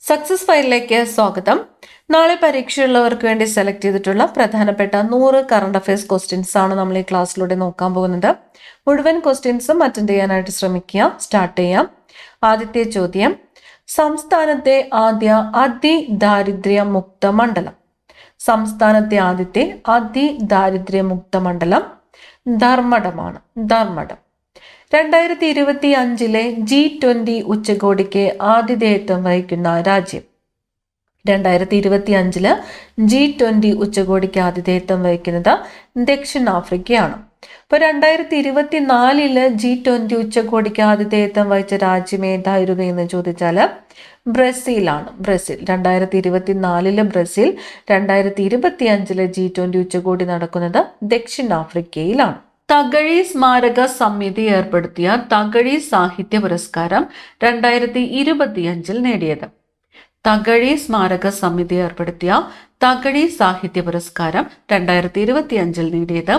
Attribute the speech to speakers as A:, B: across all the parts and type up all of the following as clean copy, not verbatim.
A: Success ഫയലിലേക്ക് സ്വാഗതം. നാളെ പരീക്ഷയുള്ളവർക്ക് വേണ്ടി സെലക്ട് ചെയ്തിട്ടുള്ള പ്രധാനപ്പെട്ട 100 കറണ്ട് അഫയേഴ്സ് ക്വസ്റ്റ്യൻസ് ആണ് നമ്മൾ ഈ ക്ലാസ്സിലൂടെ നോക്കാൻ പോകുന്നത്. മുഴുവൻ ക്വസ്റ്റ്യൻസും അറ്റൻഡ് ചെയ്യാനായിട്ട് ശ്രമിക്കുക. സ്റ്റാർട്ട് ചെയ്യാം. ആദ്യത്തെ ചോദ്യം, സംസ്ഥാനത്തെ ആദ്യ അതിദാരിദ്ര്യമുക്ത മണ്ഡലം. സംസ്ഥാനത്തെ ആദ്യത്തെ അതിദാരിദ്ര്യമുക്ത മണ്ഡലം ധർമ്മടമാണ്. ധർമ്മടം. 2025 G20 ഉച്ചകോടിക്ക് ആതിഥേയത്വം വഹിക്കുന്ന രാജ്യം. 2025 G20 ഉച്ചകോടിക്ക് ആതിഥേയത്വം വഹിക്കുന്നത് ദക്ഷിണാഫ്രിക്കയാണ്. ഇപ്പോൾ 2024 G20 ഉച്ചകോടിക്ക് ആതിഥേയത്വം വഹിച്ച രാജ്യം ഏതായിരുന്നു എന്ന് ചോദിച്ചാൽ ബ്രസീലാണ്. ബ്രസീൽ. 2024 ബ്രസീൽ, 2025 G20 ഉച്ചകോടി നടക്കുന്നത് ദക്ഷിണാഫ്രിക്കയിലാണ്. തകഴി സ്മാരക സമിതി ഏർപ്പെടുത്തിയ തകഴി സാഹിത്യ പുരസ്കാരം 2025 നേടിയത്. തകഴി സ്മാരക സമിതി ഏർപ്പെടുത്തിയ തകഴി സാഹിത്യ പുരസ്കാരം 2025 നേടിയത്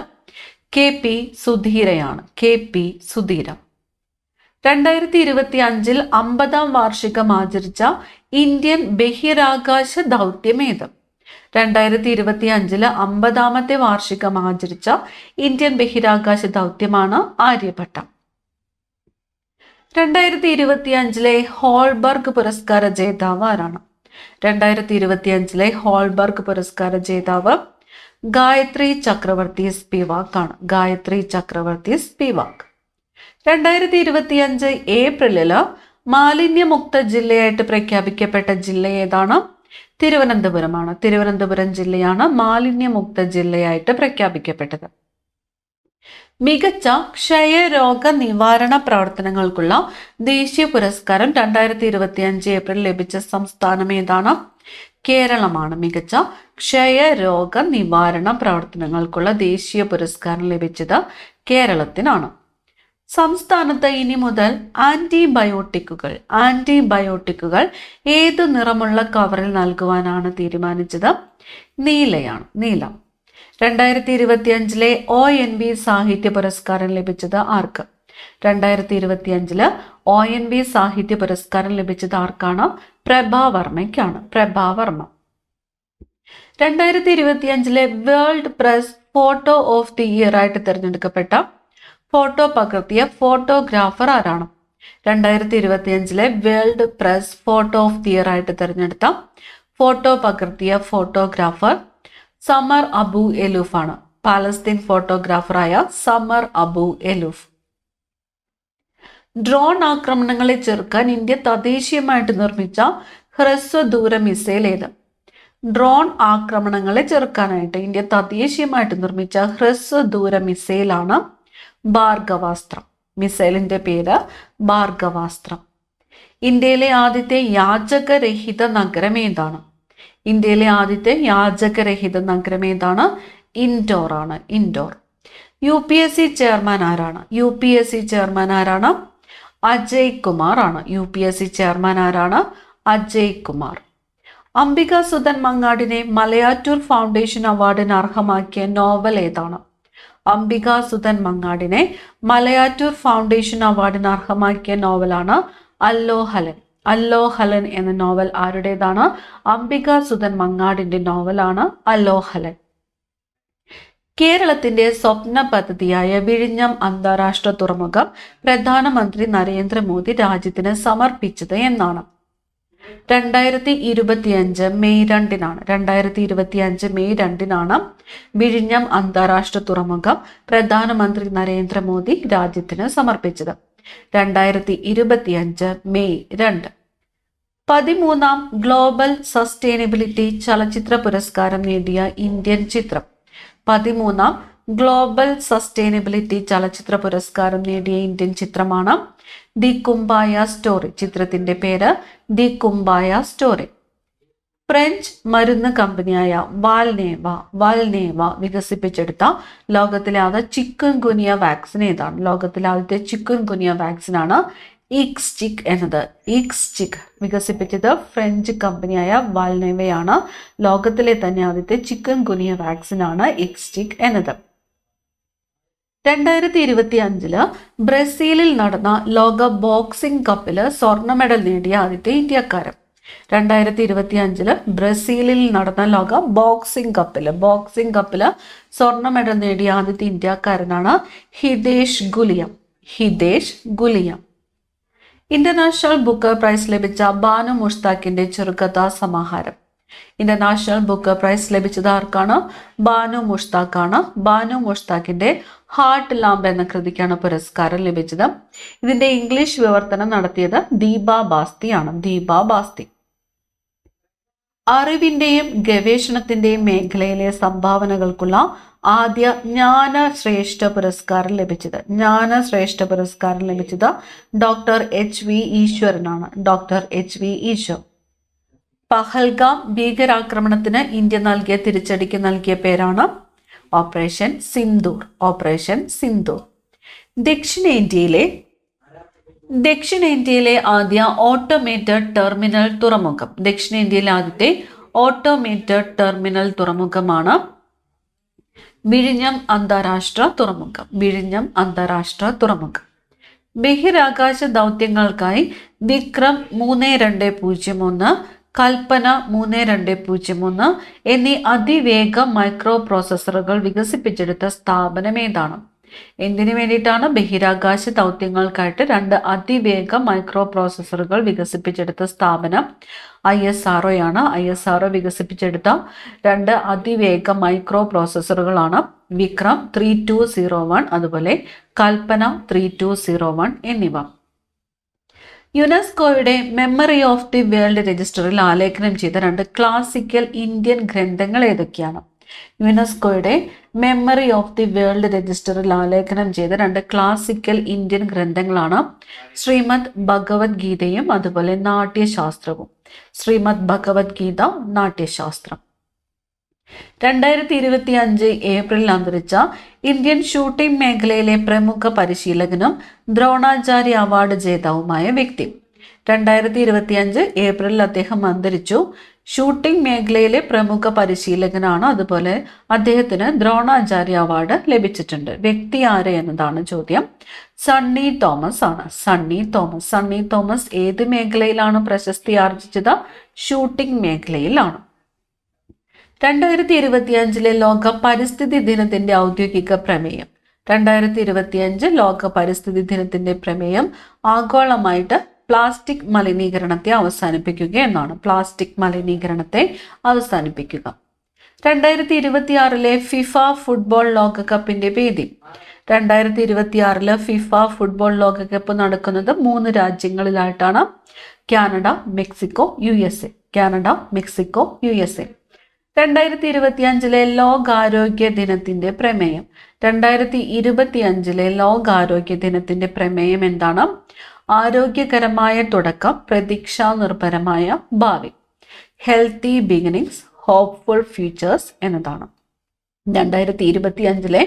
A: KP സുധീരയാണ്. KP സുധീര. 2025 50ാം വാർഷികം ആചരിച്ച ഇന്ത്യൻ ബഹിരാകാശ ദൗത്യമേത്. 2025 50ാമത്തെ വാർഷികം ആചരിച്ച ഇന്ത്യൻ ബഹിരാകാശ ദൗത്യമാണ് ആര്യഭട്ട. 2025 ഹോൾബർഗ് പുരസ്കാര ജേതാവ് ആരാണ്? 2025 ഹോൾബർഗ് പുരസ്കാര ജേതാവ് ഗായത്രി ചക്രവർത്തി സ്പിവാക് ആണ്. ഗായത്രി ചക്രവർത്തി സ്പിവാക്. 2025 ഏപ്രിലിൽ മാലിന്യമുക്ത ജില്ലയായിട്ട് പ്രഖ്യാപിക്കപ്പെട്ട ജില്ല ഏതാണ്? തിരുവനന്തപുരമാണ്. തിരുവനന്തപുരം ജില്ലയാണ് മാലിന്യമുക്ത ജില്ലയായിട്ട് പ്രഖ്യാപിക്കപ്പെട്ടത്. മികച്ച ക്ഷയരോഗ നിവാരണ പ്രവർത്തനങ്ങൾക്കുള്ള ദേശീയ പുരസ്കാരം 2025 ഏപ്രിൽ ലഭിച്ച സംസ്ഥാനം ഏതാണ്? കേരളമാണ്. മികച്ച ക്ഷയരോഗ നിവാരണ പ്രവർത്തനങ്ങൾക്കുള്ള ദേശീയ പുരസ്കാരം ലഭിച്ചത് കേരളത്തിനാണ്. സംസ്ഥാനത്ത് ഇനി മുതൽ ആന്റിബയോട്ടിക്കുകൾ ഏതു നിറമുള്ള കവറിൽ നൽകുവാനാണ് തീരുമാനിച്ചത്? നീലയാണ്. നീല. 2025 ONV സാഹിത്യ പുരസ്കാരം ലഭിച്ചത് ആർക്ക്? 2025 ONV സാഹിത്യ പുരസ്കാരം ലഭിച്ചത് ആർക്കാണ്? പ്രഭാവർമ്മയ്ക്കാണ്. Prabhavarma. 2025 world press photo of the year ആയിട്ട് തിരഞ്ഞെടുക്കപ്പെട്ട ഫോട്ടോ പകർത്തിയ ഫോട്ടോഗ്രാഫർ ആരാണ്? 2025 world press photo of the year ആയിട്ട് തിരഞ്ഞെടുത്ത ഫോട്ടോ പകർത്തിയ ഫോട്ടോഗ്രാഫർ സമർ അബു എലൂഫ് ആണ്. പാലസ്തീൻ ഫോട്ടോഗ്രാഫറായ സമർ അബു എലൂഫ്. ഡ്രോൺ ആക്രമണങ്ങളെ ചെറുക്കാൻ ഇന്ത്യ തദ്ദേശീയമായിട്ട് നിർമ്മിച്ച ഹ്രസ്വദൂര മിസൈൽ ഏത്? ഡ്രോൺ ആക്രമണങ്ങളെ ചെറുക്കാനായിട്ട് ഇന്ത്യ തദ്ദേശീയമായിട്ട് നിർമ്മിച്ച ഹ്രസ്വദൂര മിസൈലാണ് ഭാർഗവാസ്ത്രം. മിസൈലിന്റെ പേര് ഭാർഗവാസ്ത്രം. ഇന്ത്യയിലെ ആദ്യത്തെ യാചകരഹിത നഗരം ഏതാണ്? ഇന്ത്യയിലെ ആദ്യത്തെ യാചകരഹിത നഗരം ഏതാണ്? ഇൻഡോർ ആണ്. ഇൻഡോർ. UPSC ചെയർമാൻ ആരാണ്? UPSC ചെയർമാൻ ആരാണ്? അജയ് കുമാർ ആണ്. UPSC ചെയർമാൻ ആരാണ്? അജയ് കുമാർ. അംബികാസുധൻ മങ്ങാടിനെ മലയാറ്റൂർ ഫൗണ്ടേഷൻ അവാർഡിന് അർഹമാക്കിയ നോവൽ ഏതാണ്? അംബികാസുധൻ മങ്ങാടിനെ മലയാറ്റൂർ ഫൗണ്ടേഷൻ അവാർഡിന് അർഹമാക്കിയ നോവലാണ് അല്ലോഹലൻ. അല്ലോഹലൻ എന്ന നോവൽ ആരുടേതാണ്? അംബികാസുധൻ മങ്ങാടിന്റെ നോവലാണ് അല്ലോഹലൻ. കേരളത്തിന്റെ സ്വപ്ന പദ്ധതിയായ വിഴിഞ്ഞം അന്താരാഷ്ട്ര തുറമുഖം പ്രധാനമന്ത്രി നരേന്ദ്രമോദി രാജ്യത്തിന് സമർപ്പിച്ചത് എന്നാണ്? 2025 മെയ് 2-നാണ്. 2025 മെയ് 2-നാണ് വിഴിഞ്ഞം അന്താരാഷ്ട്ര തുറമുഖം പ്രധാനമന്ത്രി നരേന്ദ്രമോദി രാജ്യത്തിന് സമർപ്പിച്ചത്. 2025 മെയ് 2. 13ാം ഗ്ലോബൽ സസ്റ്റൈനബിലിറ്റി ചലച്ചിത്ര പുരസ്കാരം നേടിയ ഇന്ത്യൻ ചിത്രം. 13ാം ഗ്ലോബൽ സസ്റ്റൈനബിലിറ്റി ചലച്ചിത്ര പുരസ്കാരം നേടിയ ഇന്ത്യൻ ചിത്രമാണ് ദി കുംബായ സ്റ്റോറി. ചിത്രത്തിന്റെ പേര് ദി കുംബായ സ്റ്റോറി. ഫ്രഞ്ച് മരുന്ന് കമ്പനിയായ വാൽനേവ വികസിപ്പിച്ചെടുത്ത ലോകത്തിലെ ആദ്യ ചിക്കൻ ഗുനിയ വാക്സിൻ ഏതാണ്? ലോകത്തിലെ ആദ്യത്തെ ചിക്കൻ ഗുനിയ വാക്സിനാണ് ഇക്സ്ചിക് എന്നത്. ഇക്സ്ചിക് വികസിപ്പിച്ചത് ഫ്രഞ്ച് കമ്പനിയായ വാൽനേവയാണ്. ലോകത്തിലെ തന്നെ ആദ്യത്തെ ചിക്കൻ ഗുനിയ വാക്സിനാണ് ഇക്സ്ചിക് എന്നത്. 2025 ബ്രസീലിൽ നടന്ന ലോക ബോക്സിംഗ് കപ്പില് സ്വർണ്ണ മെഡൽ നേടിയ ആദ്യത്തെ ഇന്ത്യക്കാരൻ.
B: 2025 ബ്രസീലിൽ നടന്ന ലോക ബോക്സിംഗ് കപ്പിൽ സ്വർണ്ണ മെഡൽ നേടിയ ആദ്യത്തെ ഇന്ത്യക്കാരനാണ് Hitesh Gulia. International Booker prize ലഭിച്ച ബാനു മുഷ്താഖിന്റെ ചെറുകഥാ സമാഹാരം. ഇന്റർനാഷണൽ ബുക്കർ പ്രൈസ് ലഭിച്ചത് ആർക്കാണ്? ബാനു മുഷ്താഖിന്റെ ഹാർട്ട് ലാമ്പ് എന്ന കൃതിക്കാണ് പുരസ്കാരം ലഭിച്ചത്. ഇതിന്റെ ഇംഗ്ലീഷ് വിവർത്തനം നടത്തിയത് ദീപ ബാസ്തി. അറിവിന്റെയും ഗവേഷണത്തിന്റെയും മേഖലയിലെ സംഭാവനകൾക്കുള്ള ആദ്യ ജ്ഞാനശ്രേഷ്ഠ പുരസ്കാരം ലഭിച്ചത് ഡോക്ടർ H.V. ഈശ്വർ. പഹൽഗാം ഭീകരാക്രമണത്തിന് ഇന്ത്യ നൽകിയ തിരിച്ചടിക്ക് നൽകിയ പേരാണ് ഓപ്പറേഷൻ സിന്ദൂർ. ദക്ഷിണേന്ത്യയിലെ ആദ്യ ഓട്ടോമേറ്റഡ് ടെർമിനൽ തുറമുഖം. ദക്ഷിണേന്ത്യയിലെ ആദ്യത്തെ ഓട്ടോമേറ്റഡ് ടെർമിനൽ തുറമുഖമാണ് വിഴിഞ്ഞം അന്താരാഷ്ട്ര തുറമുഖം. ബഹിരാകാശ ദൗത്യങ്ങൾക്കായി വിക്രം 3201, കൽപ്പന 3203 എന്നീ അതിവേഗ മൈക്രോ പ്രോസസ്സറുകൾ വികസിപ്പിച്ചെടുത്ത സ്ഥാപനം ഏതാണ്? എന്തിനു വേണ്ടിയിട്ടാണ് ബഹിരാകാശ ദൗത്യങ്ങൾക്കായിട്ട് 2 അതിവേഗ മൈക്രോ പ്രോസസ്സറുകൾ വികസിപ്പിച്ചെടുത്ത സ്ഥാപനം ISRO ആണ്. ISRO വികസിപ്പിച്ചെടുത്ത 2 അതിവേഗ മൈക്രോ പ്രോസസ്സറുകളാണ് വിക്രം 3201 അതുപോലെ കൽപ്പന 3201 എന്നിവ. യുനെസ്കോയുടെ മെമ്മറി ഓഫ് ദി വേൾഡ് രജിസ്റ്ററിൽ ആലേഖനം ചെയ്ത 2 ക്ലാസിക്കൽ ഇന്ത്യൻ ഗ്രന്ഥങ്ങൾ ഏതൊക്കെയാണ്? യുനെസ്കോയുടെ മെമ്മറി ഓഫ് ദി വേൾഡ് രജിസ്റ്ററിൽ ആലേഖനം ചെയ്ത 2 ക്ലാസിക്കൽ ഇന്ത്യൻ ഗ്രന്ഥങ്ങളാണ് ശ്രീമദ് ഭഗവത്ഗീതയും അതുപോലെ നാട്യശാസ്ത്രവും. 2025 ഏപ്രിലിൽ അന്തരിച്ച ഇന്ത്യൻ ഷൂട്ടിംഗ് മേഖലയിലെ പ്രമുഖ പരിശീലകനും ദ്രോണാചാര്യ അവാർഡ് ജേതാവുമായ വ്യക്തി. 2025 ഏപ്രിലിൽ അദ്ദേഹം അന്തരിച്ചു. ഷൂട്ടിംഗ് മേഖലയിലെ പ്രമുഖ പരിശീലകനാണ്. അതുപോലെ അദ്ദേഹത്തിന് ദ്രോണാചാര്യ അവാർഡ് ലഭിച്ചിട്ടുണ്ട്. വ്യക്തി ആര് എന്നതാണ് ചോദ്യം. സണ്ണി തോമസ് ഏത് മേഖലയിലാണ് പ്രശസ്തി ആർജിച്ചത്? ഷൂട്ടിംഗ് മേഖലയിലാണ്. 2025 ലോക പരിസ്ഥിതി ദിനത്തിന്റെ ഔദ്യോഗിക പ്രമേയം. 2025 ലോക പരിസ്ഥിതി ദിനത്തിന്റെ പ്രമേയം ആഗോളമായിട്ട് പ്ലാസ്റ്റിക് മലിനീകരണത്തെ അവസാനിപ്പിക്കുക എന്നാണ്. 2026 ഫിഫ ഫുട്ബോൾ ലോകകപ്പിന്റെ വേദി. 2026 ഫിഫ ഫുട്ബോൾ ലോകകപ്പ് നടക്കുന്നത് 3 രാജ്യങ്ങളിലായിട്ടാണ്. Canada, Mexico, USA. 2025 ലോകാരോഗ്യ ദിനത്തിന്റെ പ്രമേയം. 2025 ലോകാരോഗ്യ ദിനത്തിന്റെ പ്രമേയം എന്താണ്? ആരോഗ്യകരമായ തുടക്കം, പ്രതീക്ഷാ നിർഭരമായ ഭാവി. ഹെൽത്തി ബിഗിനിങ്സ്, ഹോപ്പ്ഫുൾ ഫ്യൂച്ചേഴ്സ് എന്നതാണ് 2025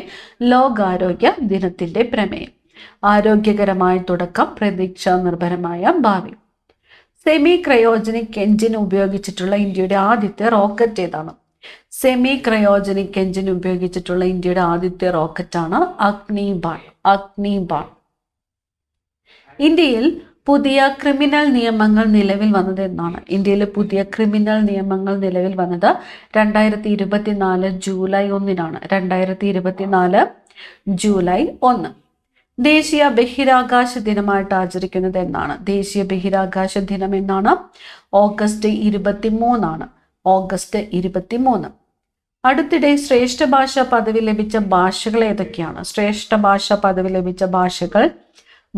B: ലോകാരോഗ്യ ദിനത്തിന്റെ പ്രമേയം. ആരോഗ്യകരമായ തുടക്കം, പ്രതീക്ഷാ നിർഭരമായ ഭാവി. സെമി ക്രയോജനിക് എഞ്ചിൻ ഉപയോഗിച്ചിട്ടുള്ള ഇന്ത്യയുടെ ആദ്യത്തെ റോക്കറ്റ് ഏതാണ്? സെമി ക്രയോജനിക് എഞ്ചിൻ ഉപയോഗിച്ചിട്ടുള്ള ഇന്ത്യയുടെ ആദ്യത്തെ റോക്കറ്റാണ് അഗ്നിബാൺ. ഇന്ത്യയിൽ പുതിയ ക്രിമിനൽ നിയമങ്ങൾ നിലവിൽ വന്നത് എന്നാണ്? ഇന്ത്യയിൽ പുതിയ ക്രിമിനൽ നിയമങ്ങൾ നിലവിൽ വന്നത് 2024 ജൂലൈ 1 2024 ജൂലൈ 1. ദേശീയ ബഹിരാകാശ ദിനമായിട്ട് ആചരിക്കുന്നത് എന്നാണ്? ദേശീയ ബഹിരാകാശ ദിനം എന്നാണ്? ഓഗസ്റ്റ് 23. അടുത്തിടെ ശ്രേഷ്ഠ ഭാഷാ പദവി ലഭിച്ച ഭാഷകൾ ഏതൊക്കെയാണ്? ശ്രേഷ്ഠ ഭാഷാ പദവി ലഭിച്ച ഭാഷകൾ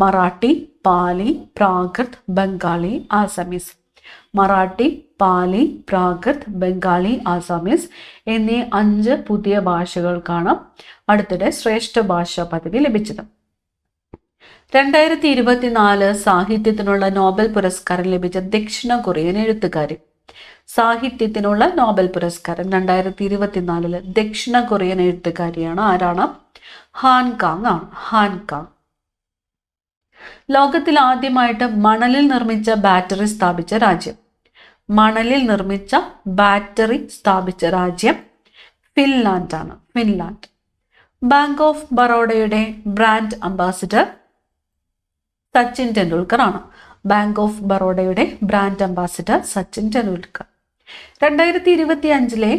B: മറാഠി, പാലി, പ്രാകൃത്, ബംഗാളി, ആസാമീസ് എന്നീ 5 പുതിയ ഭാഷകൾക്കാണ് അടുത്തിടെ ശ്രേഷ്ഠ ഭാഷാ പദവി ലഭിച്ചത്. 2024 സാഹിത്യത്തിനുള്ള നോബൽ പുരസ്കാരം ലഭിച്ച ദക്ഷിണ കൊറിയൻ എഴുത്തുകാരി. സാഹിത്യത്തിനുള്ള നോബൽ പുരസ്കാരം 2024 ദക്ഷിണ കൊറിയൻ എഴുത്തുകാരിയാണ്. ആരാണ്? ഹാൻകാങ്. ലോകത്തിൽ ആദ്യമായിട്ട് മണലിൽ നിർമ്മിച്ച ബാറ്ററി സ്ഥാപിച്ച രാജ്യം ഫിൻലാൻഡ്. ബാങ്ക് ഓഫ് ബറോഡയുടെ ബ്രാൻഡ് അംബാസിഡർ സച്ചിൻ ടെണ്ടുൽക്കർ ആണ്. ബാങ്ക് ഓഫ് ബറോഡയുടെ ബ്രാൻഡ് അംബാസിഡർ സച്ചിൻ ടെണ്ടുൽക്കർ. 2025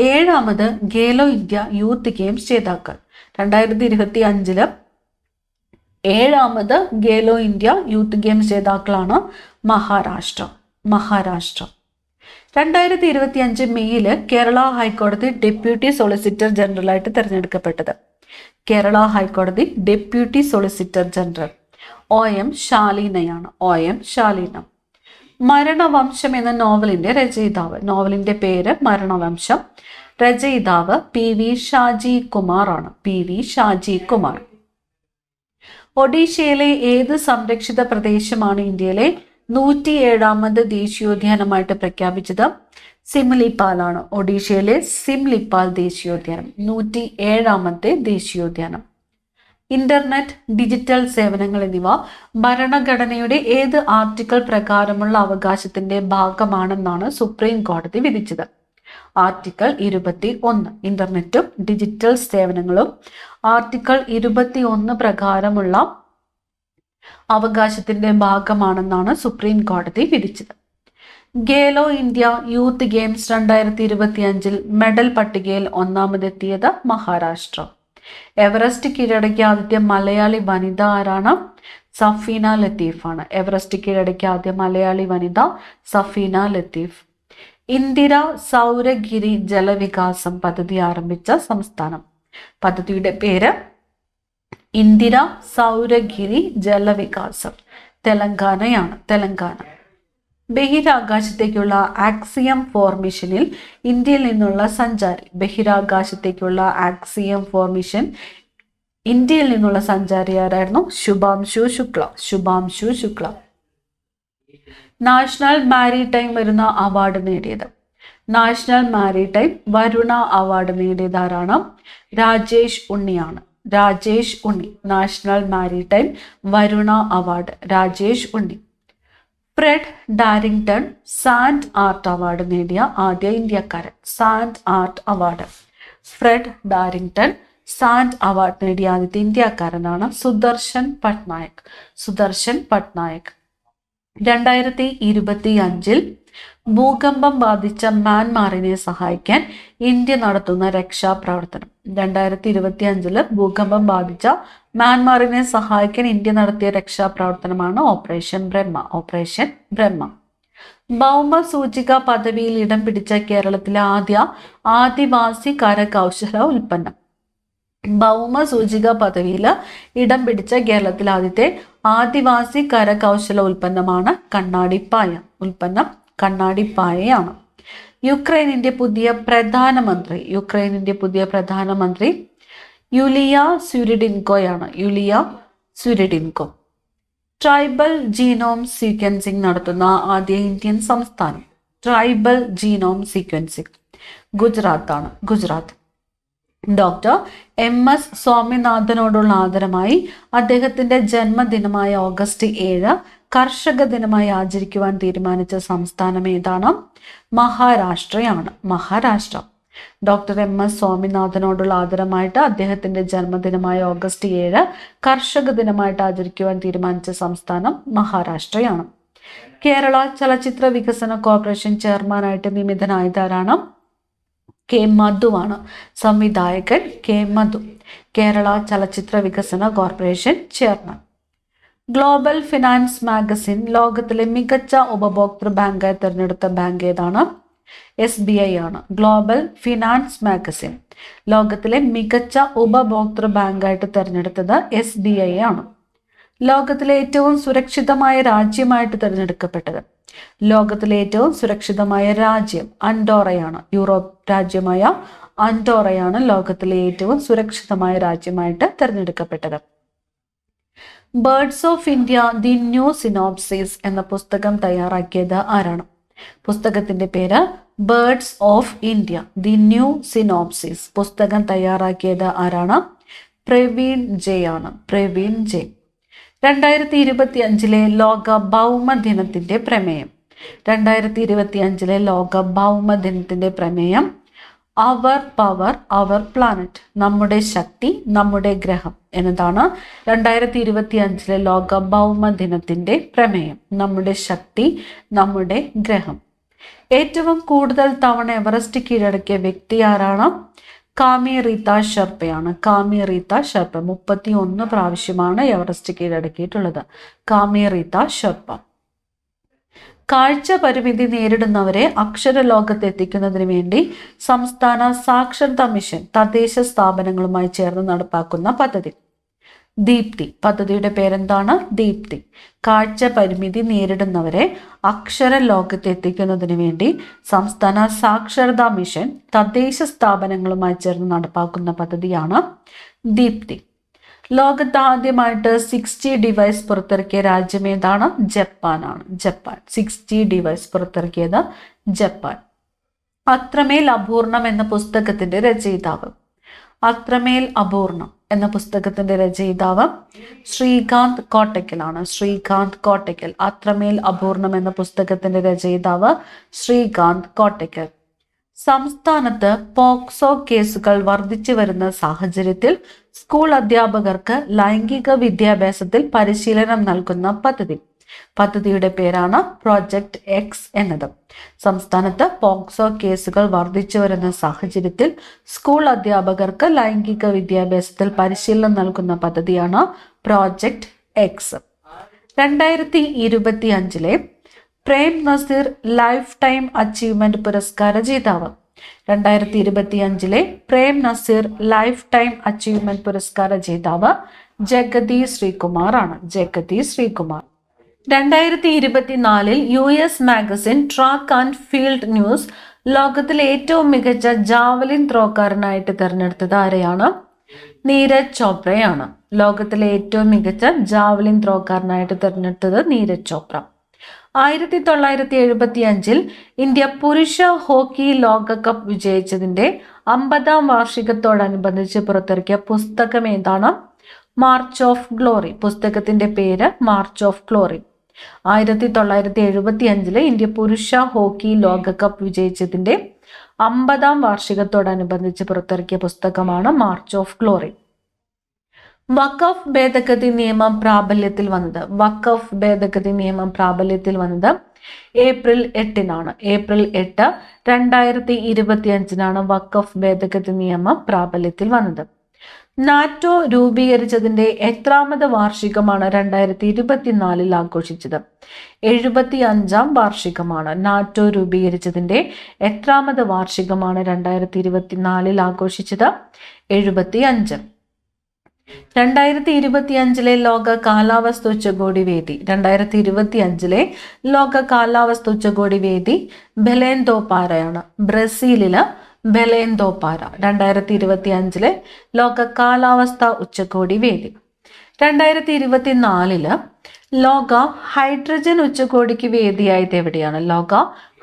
B: 7ാമത് ഖേലോ ഇന്ത്യ യൂത്ത് ഗെയിംസ് ജേതാക്കൾ. 2025 7ാമത് ഖേലോ ഇന്ത്യ യൂത്ത് ഗെയിംസ് ജേതാക്കളാണ് മഹാരാഷ്ട്ര. 2025 മെയ്യിൽ കേരള ഹൈക്കോടതി ഡെപ്യൂട്ടി സോളിസിറ്റർ ജനറലായിട്ട് തിരഞ്ഞെടുക്കപ്പെട്ടത്. കേരള ഹൈക്കോടതി deputy solicitor general OM ശാലീനയാണ്. OM ശാലീന. മരണവംശം എന്ന നോവലിന്റെ രചയിതാവ്. നോവലിന്റെ പേര് മരണവംശം. രചയിതാവ് PV ഷാജി കുമാർ ആണ്. PV ഷാജി കുമാർ. ഒഡീഷയിലെ ഏത് സംരക്ഷിത പ്രദേശമാണ് ഇന്ത്യയിലെ 107ാമത് ദേശീയോദ്യാനമായിട്ട് പ്രഖ്യാപിച്ചത്? സിംലിപാൽ ആണ്. ഒഡീഷയിലെ സിംലിപാൽ ദേശീയോദ്യാനം 107ാമത്തെ ദേശീയോദ്യാനം. ഇന്റർനെറ്റ്, ഡിജിറ്റൽ സേവനങ്ങൾ എന്നിവ ഭരണഘടനയുടെ ഏത് ആർട്ടിക്കിൾ പ്രകാരമുള്ള അവകാശത്തിന്റെ ഭാഗമാണെന്നാണ് സുപ്രീം കോടതി വിധിച്ചത്? ആർട്ടിക്കിൾ 21. ഇന്റർനെറ്റും ഡിജിറ്റൽ സേവനങ്ങളും ആർട്ടിക്കിൾ 21 പ്രകാരമുള്ള അവകാശത്തിന്റെ ഭാഗമാണെന്നാണ് സുപ്രീം കോടതി വിധിച്ചത്. Khelo India Youth games 2025 medal പട്ടികയിൽ ഒന്നാമതെത്തിയത് മഹാരാഷ്ട്ര. എവറസ്റ്റ് കീഴടക്കിയ ആദ്യത്തെ മലയാളി വനിത ആരാണ്? സഫീന ലത്തീഫാണ്. എവറസ്റ്റ് കീഴടക്കിയ ആദ്യ മലയാളി വനിത സഫീന ലത്തീഫ്. ഇന്ദിര സൗരഗിരി ജലവികാസം പദ്ധതി ആരംഭിച്ച സംസ്ഥാനം. പദ്ധതിയുടെ പേര് ഇന്ദിര സൗരഗിരി ജലവികാസം. തെലങ്കാനയാണ്. തെലങ്കാന. ബഹിരാകാശത്തേക്കുള്ള ആക്സിയം 4 മിഷനിൽ ഇന്ത്യയിൽ നിന്നുള്ള സഞ്ചാരി. ബഹിരാകാശത്തേക്കുള്ള ആക്സിയം 4 മിഷൻ ഇന്ത്യയിൽ നിന്നുള്ള സഞ്ചാരി ആരായിരുന്നു? Shubhanshu Shukla. National maritime Varuna award നേടിയത്. നാഷണൽ മാരിടൈം വരുണ അവാർഡ് നേടിയത് ആരാണ്? രാജേഷ് ഉണ്ണിയാണ്. Rajesh Unni. National maritime Varuna award Rajesh Unni. Fred Darrington sand art award നേടിയ ആദ്യ ഇന്ത്യക്കാരൻ. Sand art award. Fred Darrington sand award നേടിയ ആദ്യത്തെ ഇന്ത്യക്കാരനാണ് സുദർശൻ പട്നായക്. 2025 ഭൂകമ്പം ബാധിച്ച മ്യാൻമാറിനെ സഹായിക്കാൻ ഇന്ത്യ നടത്തുന്ന രക്ഷാപ്രവർത്തനം. 2025 ഭൂകമ്പം ബാധിച്ച മ്യാൻമാറിനെ സഹായിക്കാൻ ഇന്ത്യ നടത്തിയ രക്ഷാപ്രവർത്തനമാണ് ഓപ്പറേഷൻ ബ്രഹ്മ. ഭൗമ സൂചിക പദവിയിൽ ഇടം പിടിച്ച കേരളത്തിലെ ആദ്യ ആദിവാസി കരകൗശല ഉൽപ്പന്നം. ഭൗമ സൂചിക പദവിയിൽ ഇടം പിടിച്ച കേരളത്തിലെ ആദ്യത്തെ ആദിവാസി കരകൗശല ഉൽപ്പന്നമാണ് കണ്ണാടിപ്പായയാണ്. യുക്രൈനിന്റെ പുതിയ പ്രധാനമന്ത്രി യുലിയ സ്യുരിഡിൻകോ. ട്രൈബൽ ജീനോം സീക്വൻസിംഗ് നടത്തുന്ന ആദ്യ ഇന്ത്യൻ സംസ്ഥാനം. Tribal genome sequencing Gujarat. Doctor MS സ്വാമിനാഥനോടുള്ള ആദരമായി അദ്ദേഹത്തിന്റെ ജന്മദിനമായ ഓഗസ്റ്റ് 7 കർഷക ദിനമായി ആചരിക്കുവാൻ തീരുമാനിച്ച സംസ്ഥാനം ഏതാണ്? മഹാരാഷ്ട്ര. ഡോക്ടർ MS സ്വാമിനാഥനോടുള്ള ആദരമായിട്ട് അദ്ദേഹത്തിന്റെ ജന്മദിനമായ ഓഗസ്റ്റ് 7 കർഷക ദിനമായിട്ട് ആചരിക്കുവാൻ തീരുമാനിച്ച സംസ്ഥാനം മഹാരാഷ്ട്രയാണ്. കേരള ചലച്ചിത്ര വികസന കോർപ്പറേഷൻ ചെയർമാനായിട്ട് നിയമിതനായതാരാണ്? K. മധുവാണ്. സംവിധായകൻ K. മധു. കേരള ചലച്ചിത്ര വികസന corporation chairman. Global finance magazine ലോകത്തിലെ മികച്ച ഉപഭോക്തൃ ബാങ്കായി തിരഞ്ഞെടുത്ത ബാങ്ക് ഏതാണ്? SBI ആണ്. ഗ്ലോബൽ ഫിനാൻസ് മാഗസിൻ ലോകത്തിലെ മികച്ച ഉപഭോക്തൃ ബാങ്കായിട്ട് തിരഞ്ഞെടുത്തത് SBI ആണ്. ലോകത്തിലെ ഏറ്റവും സുരക്ഷിതമായ രാജ്യമായിട്ട് തിരഞ്ഞെടുക്കപ്പെട്ടത്. ലോകത്തിലെ ഏറ്റവും സുരക്ഷിതമായ രാജ്യം അൻഡോറയാണ്. യൂറോപ്പ് രാജ്യമായ അൻഡോറയാണ് ലോകത്തിലെ ഏറ്റവും സുരക്ഷിതമായ രാജ്യമായിട്ട് തിരഞ്ഞെടുക്കപ്പെട്ടത്. Birds of India the new synopsis എന്ന പുസ്തകം തയ്യാറാക്കിയത് ആരാണ്? പുസ്തകത്തിന്റെ പേര് birds of India the new synopsis. പുസ്തകം തയ്യാറാക്കിയത് ആരാണ്? പ്രവീൺ ജെ ആണ്. 2025 ലോക ഭൗമദിനത്തിന്റെ പ്രമേയം. 2025 ലോക ഭൗമദിനത്തിന്റെ പ്രമേയം അവർ പവർ അവർ പ്ലാനറ്റ്, നമ്മുടെ ശക്തി നമ്മുടെ ഗ്രഹം എന്നതാണ് 2025 ലോക ഭൗമ ദിനത്തിന്റെ പ്രമേയം. നമ്മുടെ ശക്തി നമ്മുടെ ഗ്രഹം. ഏറ്റവും കൂടുതൽ തവണ എവറസ്റ്റ് കീഴടക്കിയ വ്യക്തി ആരാണ്? കാമി റീത്ത ഷെർപ്പയാണ്. കാമി റീത്ത ഷെർപ്പ 31 പ്രാവശ്യമാണ് എവറസ്റ്റ് കീഴടക്കിയിട്ടുള്ളത്. കാമി റീത്ത ഷെർപ്പ. കാഴ്ച പരിമിതി നേരിടുന്നവരെ അക്ഷര ലോകത്ത് എത്തിക്കുന്നതിന് വേണ്ടി സംസ്ഥാന സാക്ഷരതാ മിഷൻ തദ്ദേശ സ്ഥാപനങ്ങളുമായി ചേർന്ന് നടപ്പാക്കുന്ന പദ്ധതി ദീപ്തി. പദ്ധതിയുടെ പേരെന്താണ്? ദീപ്തി. കാഴ്ച പരിമിതി നേരിടുന്നവരെ അക്ഷര ലോകത്ത് എത്തിക്കുന്നതിന് വേണ്ടി സംസ്ഥാന സാക്ഷരതാ മിഷൻ തദ്ദേശ സ്ഥാപനങ്ങളുമായി ചേർന്ന് നടപ്പാക്കുന്ന പദ്ധതിയാണ് ദീപ്തി. ലോകത്ത് ആദ്യമായിട്ട് 6G ഡിവൈസ് പുറത്തിറക്കിയ രാജ്യം ഏതാണ്? ജപ്പാനാണ്. ജപ്പാൻ 6G ഡിവൈസ് പുറത്തിറക്കിയത് ജപ്പാൻ. അത്രമേൽ അപൂർണം എന്ന പുസ്തകത്തിന്റെ രചയിതാവ്. അത്രമേൽ അപൂർണം എന്ന പുസ്തകത്തിന്റെ രചയിതാവ് ശ്രീകാന്ത് കോട്ടക്കലാണ്. ശ്രീകാന്ത് കോട്ടക്കൽ. അത്രമേൽ അപൂർണം എന്ന പുസ്തകത്തിന്റെ രചയിതാവ് ശ്രീകാന്ത് കോട്ടക്കൽ. സംസ്ഥാനത്ത് പോക്സോ കേസുകൾ വർദ്ധിച്ചു വരുന്ന സാഹചര്യത്തിൽ സ്കൂൾ അധ്യാപകർക്ക് ലൈംഗിക വിദ്യാഭ്യാസത്തിൽ പരിശീലനം നൽകുന്ന പദ്ധതി. പദ്ധതിയുടെ പേരാണ് പ്രോജക്റ്റ് എക്സ് എന്നത്. സംസ്ഥാനത്ത് പോക്സോ കേസുകൾ വർദ്ധിച്ചു വരുന്ന സാഹചര്യത്തിൽ സ്കൂൾ അധ്യാപകർക്ക് ലൈംഗിക വിദ്യാഭ്യാസത്തിൽ പരിശീലനം നൽകുന്ന പദ്ധതിയാണ് project X. 2025 Prem Nazir lifetime achievement പുരസ്കാര ജേതാവ്. 2025 Prem Nazir lifetime achievement പുരസ്കാര ജേതാവ് ജഗതി ശ്രീകുമാർ ആണ്. Jagathy Sreekumar. 2024 US magazine track and field news ലോകത്തിലെ ഏറ്റവും മികച്ച ജാവലിൻ ത്രോക്കാരനായിട്ട് തിരഞ്ഞെടുത്തത് ആരെയാണ്? നീരജ് ചോപ്രയാണ്. ലോകത്തിലെ ഏറ്റവും മികച്ച ജാവലിൻ ത്രോക്കാരനായിട്ട് തിരഞ്ഞെടുത്തത് നീരജ് ചോപ്ര. 1975 ഇന്ത്യ പുരുഷ ഹോക്കി ലോകകപ്പ് വിജയിച്ചതിന്റെ 50ാം വാർഷികത്തോടനുബന്ധിച്ച് പുറത്തിറക്കിയ പുസ്തകം ഏതാണ്? March of glory. പുസ്തകത്തിന്റെ പേര് മാർച്ച് ഓഫ് ഗ്ലോറി. 1975 ഇന്ത്യ പുരുഷ ഹോക്കി ലോകകപ്പ് വിജയിച്ചതിന്റെ 50ാം വാർഷികത്തോടനുബന്ധിച്ച് പുറത്തിറക്കിയ പുസ്തകമാണ് മാർച്ച് ഓഫ് ഗ്ലോറി. വഖഫ് ഭേദഗതി നിയമം പ്രാബല്യത്തിൽ വന്നത്. വഖഫ് ഭേദഗതി നിയമം പ്രാബല്യത്തിൽ വന്നത് ഏപ്രിൽ 8 ഏപ്രിൽ 8, 2025 വഖഫ് ഭേദഗതി നിയമം പ്രാബല്യത്തിൽ വന്നത്. നാറ്റോ രൂപീകരിച്ചതിന്റെ എത്രാമത് വാർഷികമാണ് 2024 ആഘോഷിച്ചത്? 75ാം വാർഷികമാണ്. നാറ്റോ രൂപീകരിച്ചതിന്റെ എത്രാമത് വാർഷികമാണ് 2024 ആഘോഷിച്ചത്? 75. 2025 ലോക കാലാവസ്ഥ ഉച്ചകോടി വേദി. 2025 ലോക കാലാവസ്ഥ ഉച്ചകോടി വേദി ബെലേൻ ദോ പാരയാണ്. ബ്രസീലില് ബെലേൻ ദോ പാര. 2025 ലോക കാലാവസ്ഥ ഉച്ചകോടി വേദി. 2024 ലോക ഹൈഡ്രജൻ ഉച്ചകോടിക്ക് വേദിയായത് എവിടെയാണ്? ലോക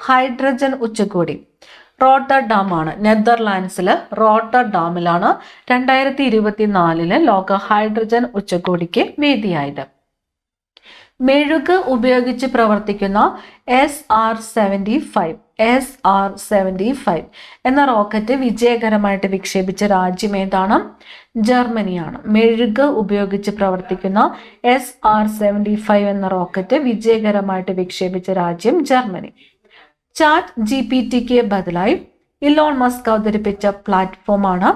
B: ഹൈഡ്രജൻ ഉച്ചകോടി റോട്ടർഡാം ആണ്. നെതർലാൻഡ്സിലെ റോട്ടർഡാമിലാണ് 2024 ലോക ഹൈഡ്രജൻ ഉച്ചകോടിക്ക് വേദിയായത്. മെഴുക് ഉപയോഗിച്ച് പ്രവർത്തിക്കുന്ന SR-75 എന്ന റോക്കറ്റ് വിജയകരമായിട്ട് വിക്ഷേപിച്ച രാജ്യം ഏതാണ്? ജർമ്മനിയാണ്. മെഴുക് ഉപയോഗിച്ച് പ്രവർത്തിക്കുന്ന SR-75 എന്ന റോക്കറ്റ് വിജയകരമായിട്ട് വിക്ഷേപിച്ച രാജ്യം ജർമ്മനി. ചാറ്റ് GPT ബദലായി ഇലോൺ മസ്ക് അവതരിപ്പിച്ച പ്ലാറ്റ്ഫോമാണ്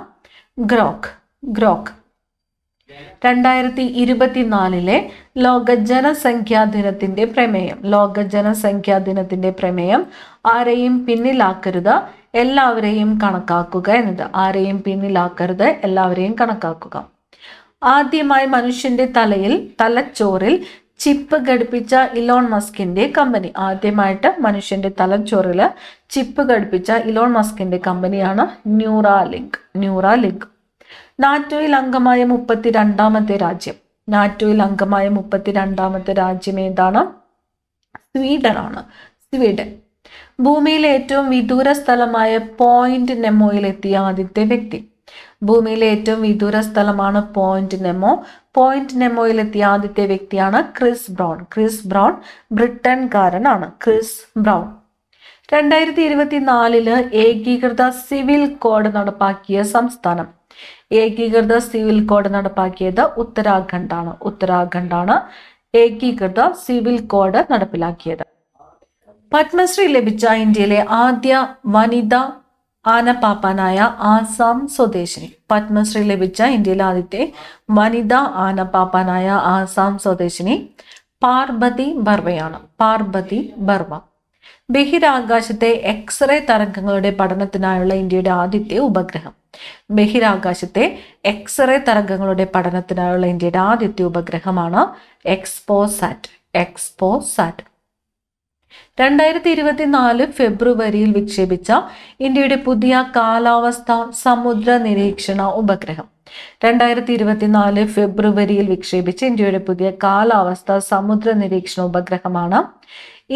B: ഗ്രോക്ക്. 2024 ലോക ജനസംഖ്യാ ദിനത്തിന്റെ പ്രമേയം. ലോക ജനസംഖ്യാ ദിനത്തിന്റെ പ്രമേയം ആരെയും പിന്നിലാക്കരുത്, എല്ലാവരെയും കണക്കാക്കുക എന്നത്. ആരെയും പിന്നിലാക്കരുത്, എല്ലാവരെയും കണക്കാക്കുക. ആദ്യമായി മനുഷ്യന്റെ തലച്ചോറിൽ ചിപ്പ് ഘടിപ്പിച്ച ഇലോൺ മസ്കിന്റെ കമ്പനി. ആദ്യമായിട്ട് മനുഷ്യന്റെ തലച്ചോറില് ചിപ്പ് ഘടിപ്പിച്ച ഇലോൺ മസ്കിന്റെ കമ്പനിയാണ് ന്യൂറാലിങ്ക്. നാറ്റോയിൽ അംഗമായ 32ാമത്തെ രാജ്യം. നാറ്റോയിൽ അംഗമായ 32ാമത്തെ രാജ്യം ഏതാണ്? സ്വീഡനാണ്. സ്വീഡൻ. ഭൂമിയിലെ ഏറ്റവും വിദൂര സ്ഥലമായ പോയിന്റ് നെമോയിൽ എത്തിയ ആദ്യത്തെ വ്യക്തി. ഭൂമിയിലെ ഏറ്റവും വിദൂര സ്ഥലമാണ് പോയിന്റ് നെമോ. പോയിന്റ് നെമോയിൽ എത്തിയ ആദ്യത്തെ വ്യക്തിയാണ് ക്രിസ് ബ്രൗൺ. ബ്രിട്ടൻകാരനാണ് ക്രിസ് ബ്രൗൺ. 2024 ഏകീകൃത സിവിൽ കോഡ് നടപ്പാക്കിയ സംസ്ഥാനം. ഏകീകൃത സിവിൽ കോഡ് നടപ്പാക്കിയത് ഉത്തരാഖണ്ഡാണ് ഏകീകൃത സിവിൽ കോഡ് നടപ്പിലാക്കിയത്. പത്മശ്രീ ലഭിച്ച ഇന്ത്യയിലെ ആദ്യ വനിതാ ആനപ്പാപ്പാനായ ആസാം സ്വദേശിനി. പത്മശ്രീ ലഭിച്ച ഇന്ത്യയിലെ ആദ്യത്തെ വനിതാ ആനപ്പാപ്പാനായ ആസാം സ്വദേശിനി പാർബതി ബർവയാണ്. പാർബതി ബർവ. ബഹിരാകാശത്തെ എക്സ്റേ തരംഗങ്ങളുടെ പഠനത്തിനായുള്ള ഇന്ത്യയുടെ ആദ്യത്തെ ഉപഗ്രഹം. ബഹിരാകാശത്തെ എക്സ്റേ തരംഗങ്ങളുടെ പഠനത്തിനായുള്ള ഇന്ത്യയുടെ ആദ്യത്തെ ഉപഗ്രഹമാണ് എക്സ്പോസാറ്റ്. 2024 ഫെബ്രുവരിയിൽ വിക്ഷേപിച്ച ഇന്ത്യയുടെ പുതിയ കാലാവസ്ഥ സമുദ്ര നിരീക്ഷണ ഉപഗ്രഹം. 2024 ഫെബ്രുവരിയിൽ വിക്ഷേപിച്ച ഇന്ത്യയുടെ പുതിയ കാലാവസ്ഥ സമുദ്ര നിരീക്ഷണ ഉപഗ്രഹമാണ്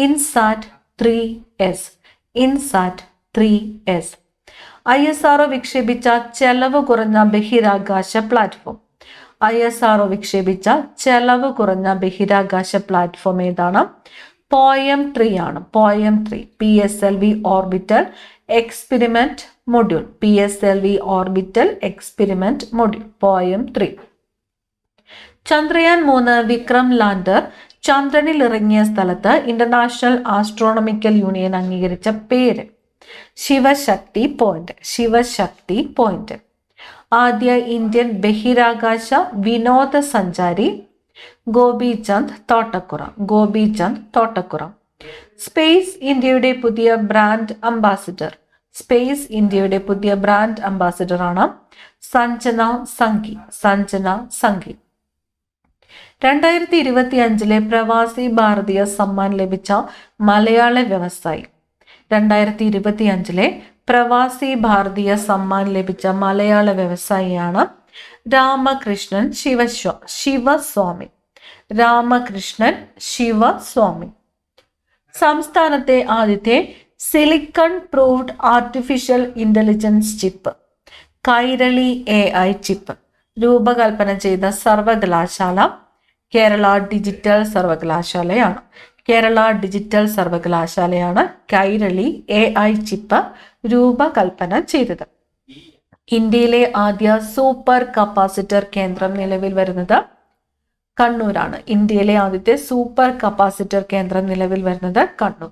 B: INSAT 3S. INSAT 3S. ISRO വിക്ഷേപിച്ച ചെലവ് കുറഞ്ഞ ബഹിരാകാശ പ്ലാറ്റ്ഫോം. ISRO വിക്ഷേപിച്ച ചെലവ് കുറഞ്ഞ ബഹിരാകാശ പ്ലാറ്റ്ഫോം ഏതാണ്? POEM 3 ആണ്. POEM 3. PSLV orbital experiment module. PSLV orbital experiment module. POEM 3. Chandrayaan 3 Vikram lander ചന്ദ്രനിൽ ഇറങ്ങിയ സ്ഥലത്ത് ഇന്റർനാഷണൽ ആസ്ട്രോണമിക്കൽ യൂണിയൻ അംഗീകരിച്ച പേര് ശിവശക്തി പോയിന്റ്. ശിവശക്തി പോയിന്റ്. ആദ്യ ഇന്ത്യൻ ബഹിരാകാശ വിനോദസഞ്ചാരി ഗോപിചന്ദ് തോട്ടക്കുറം. ഗോപിചന്ദ് തോട്ടക്കുറം. സ്പേസ് ഇന്ത്യയുടെ പുതിയ ബ്രാൻഡ് അംബാസിഡർ. സ്പേസ് ഇന്ത്യയുടെ പുതിയ ബ്രാൻഡ് അംബാസിഡർ ആണ് സഞ്ജന സംഘി. സഞ്ജന സംഘി. 2025 പ്രവാസി ഭാരതീയ സമ്മാൻ ലഭിച്ച മലയാള വ്യവസായി. 2025 പ്രവാസി ഭാരതീയ സമ്മാൻ ലഭിച്ച മലയാള വ്യവസായിയാണ് രാമകൃഷ്ണൻ ശിവസ്വാമി. രാമകൃഷ്ണൻ ശിവസ്വാമി. സംസ്ഥാനത്തെ ആദ്യത്തെ silicon proved artificial intelligence chip Kairali AI chip രൂപകൽപ്പന ചെയ്ത സർവകലാശാല കേരള ഡിജിറ്റൽ സർവകലാശാലയാണ്. കേരള ഡിജിറ്റൽ സർവകലാശാലയാണ് കൈരളി AI ചിപ്പ് രൂപകൽപ്പന ചെയ്തത്. ഇന്ത്യയിലെ ആദ്യ സൂപ്പർ കപ്പാസിറ്റർ കേന്ദ്രം നിലവിൽ വരുന്നത് കണ്ണൂരാണ്. ഇന്ത്യയിലെ ആദ്യത്തെ സൂപ്പർ കപ്പാസിറ്റർ കേന്ദ്രം നിലവിൽ വരുന്നത് കണ്ണൂർ.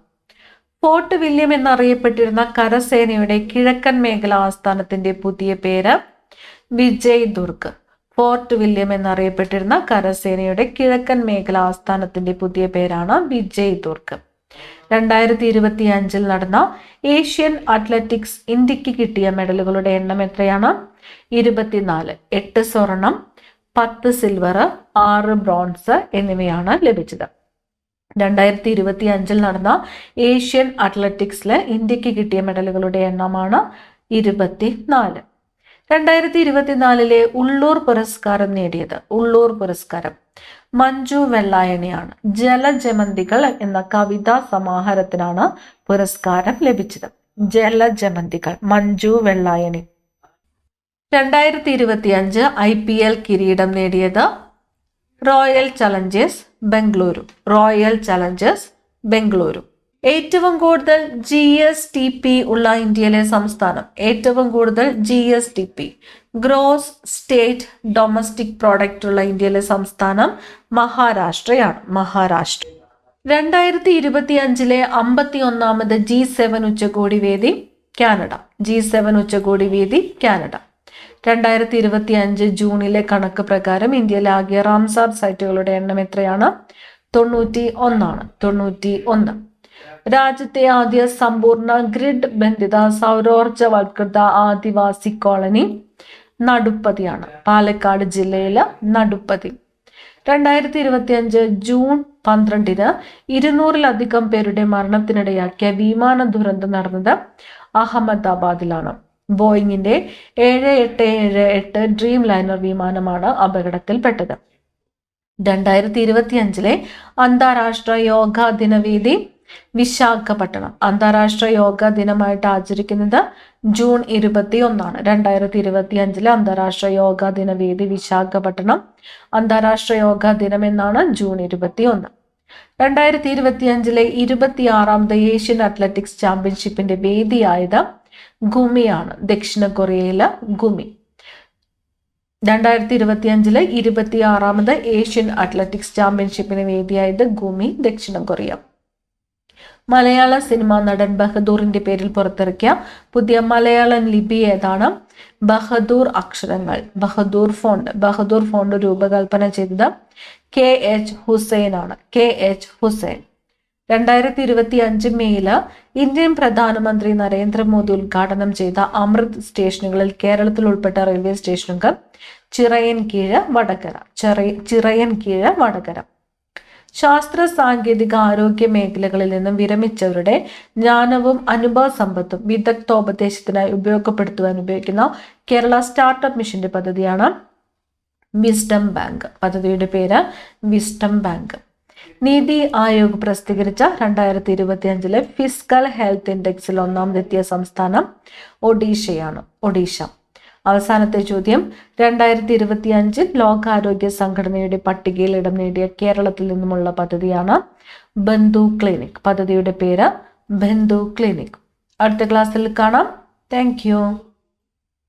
B: ഫോർട്ട് വില്യം എന്നറിയപ്പെട്ടിരുന്ന കരസേനയുടെ കിഴക്കൻ മേഖല ആസ്ഥാനത്തിന്റെ പുതിയ പേര് വിജയ് ദുർഗ്. ഫോർട്ട് വില്യം എന്നറിയപ്പെട്ടിരുന്ന കരസേനയുടെ കിഴക്കൻ മേഖല ആസ്ഥാനത്തിന്റെ പുതിയ പേരാണ് വിജയ് ദുർഗ്. 2025 നടന്ന ഏഷ്യൻ അത്ലറ്റിക്സ് ഇന്ത്യക്ക് കിട്ടിയ മെഡലുകളുടെ എണ്ണം എത്രയാണ്? 24. 8 സ്വർണം, 10 സിൽവർ, 6 ബ്രോൺസ് എന്നിവയാണ് ലഭിച്ചത്. 2025 നടന്ന ഏഷ്യൻ അത്ലറ്റിക്സിൽ ഇന്ത്യക്ക് കിട്ടിയ മെഡലുകളുടെ എണ്ണമാണ് 24. 2024 ഉള്ളൂർ പുരസ്കാരം നേടിയത്. ഉള്ളൂർ പുരസ്കാരം മഞ്ജു വെള്ളായണിയാണ്. ജലജമന്തികൾ എന്ന കവിതാ സമാഹാരത്തിനാണ് പുരസ്കാരം ലഭിച്ചത്. ജലജമന്തികൾ മഞ്ജു വെള്ളായണി. 2025 IPL കിരീടം നേടിയത് royal Challengers Bengaluru. Royal Challengers Bengaluru. ഏറ്റവും കൂടുതൽ GSTP ഉള്ള ഇന്ത്യയിലെ സംസ്ഥാനം. ഏറ്റവും കൂടുതൽ GSTP gross state domestic product ഉള്ള ഇന്ത്യയിലെ സംസ്ഥാനം മഹാരാഷ്ട്രയാണ്. മഹാരാഷ്ട്ര. 2025 51ാമത് G7 ഉച്ചകോടി വേദി കാനഡ. G7 ഉച്ചകോടി വേദി കാനഡ. 2025 ജൂണിലെ കണക്ക് പ്രകാരം ഇന്ത്യയിലെ ആകെ റാംസാർ സൈറ്റുകളുടെ എണ്ണം എത്രയാണ്? 91 ആണ്. 91. രാജ്യത്തെ ആദ്യ സമ്പൂർണ്ണ ഗ്രിഡ് ബന്ധിത സൗരോർജവൽകൃത ആദിവാസി കോളനി നടുപ്പതിയാണ്. പാലക്കാട് ജില്ലയിലെ നടുപ്പതി. 2025 ജൂൺ 12 200-ലധികം പേരുടെ മരണത്തിനിടയാക്കിയ വിമാന ദുരന്തം നടന്നത് അഹമ്മദാബാദിലാണ്. ബോയിങ്ങിന്റെ 7878 ഡ്രീം ലൈനർ വിമാനമാണ് അപകടത്തിൽപ്പെട്ടത്. 2025 അന്താരാഷ്ട്ര യോഗാ ദിനവേദി വിശാഖപട്ടണം. അന്താരാഷ്ട്ര യോഗാ ദിനമായിട്ട് ആചരിക്കുന്നത് ജൂൺ 21. 2025 അന്താരാഷ്ട്ര യോഗാ ദിനവേദി വിശാഖപട്ടണം. അന്താരാഷ്ട്ര യോഗാ ദിനമെന്നാണ് ജൂൺ 21. 2025
A: 2025 26ാമത് ഏഷ്യൻ അത്ലറ്റിക്സ് ചാമ്പ്യൻഷിപ്പിന്റെ വേദിയായത് ഗുമിയാണ്, ദക്ഷിണ കൊറിയയിലെ ഗുമി. 2025 26ാമത് ഏഷ്യൻ അത്ലറ്റിക്സ് ചാമ്പ്യൻഷിപ്പിന് വേദിയായത് ഗുമി, ദക്ഷിണ കൊറിയ. മലയാള സിനിമാ നടൻ ബഹദൂറിന്റെ പേരിൽ പുറത്തിറക്കിയ പുതിയ മലയാളം ലിപി ഏതാണ്? ബഹദൂർ അക്ഷരങ്ങൾ, ബഹദൂർ ഫോണ്ട് രൂപകൽപ്പന ചെയ്തത് KH ഹുസൈൻ ആണ്, KH ഹുസൈൻ. 2025 മെയ്യില് ഇന്ത്യൻ പ്രധാനമന്ത്രി നരേന്ദ്രമോദി ഉദ്ഘാടനം ചെയ്ത അമൃത് സ്റ്റേഷനുകളിൽ കേരളത്തിൽ ഉൾപ്പെട്ട റെയിൽവേ സ്റ്റേഷനുകൾ ചിറയൻകീഴ്, വടകര. ശാസ്ത്ര സാങ്കേതിക ആരോഗ്യ മേഖലകളിൽ നിന്നും വിരമിച്ചവരുടെ ജ്ഞാനവും അനുഭവ സമ്പത്തും വിദഗ്ധോപദേശത്തിനായി ഉപയോഗപ്പെടുത്തുവാൻ ഉപയോഗിക്കുന്ന കേരള സ്റ്റാർട്ടപ്പ് മിഷന്റെ പദ്ധതിയാണ് വിസ്ഡം ബാങ്ക്. പദ്ധതിയുടെ പേര് വിസ്ഡം ബാങ്ക്. നീതി ആയോഗ് പ്രസിദ്ധീകരിച്ച 2025 ഫിസ്ക്കൽ ഹെൽത്ത് ഇൻഡെക്സിൽ ഒന്നാമതെത്തിയ സംസ്ഥാനം ഒഡീഷ. അവസാനത്തെ ചോദ്യം, 2025 ലോകാരോഗ്യ സംഘടനയുടെ പട്ടികയിൽ ഇടം നേടിയ കേരളത്തിൽ നിന്നുമുള്ള പദ്ധതിയാണ് ബന്ധു ക്ലിനിക്. പദ്ധതിയുടെ പേര് ബന്ധു ക്ലിനിക്. അടുത്ത ക്ലാസ്സിൽ കാണാം. Thank you.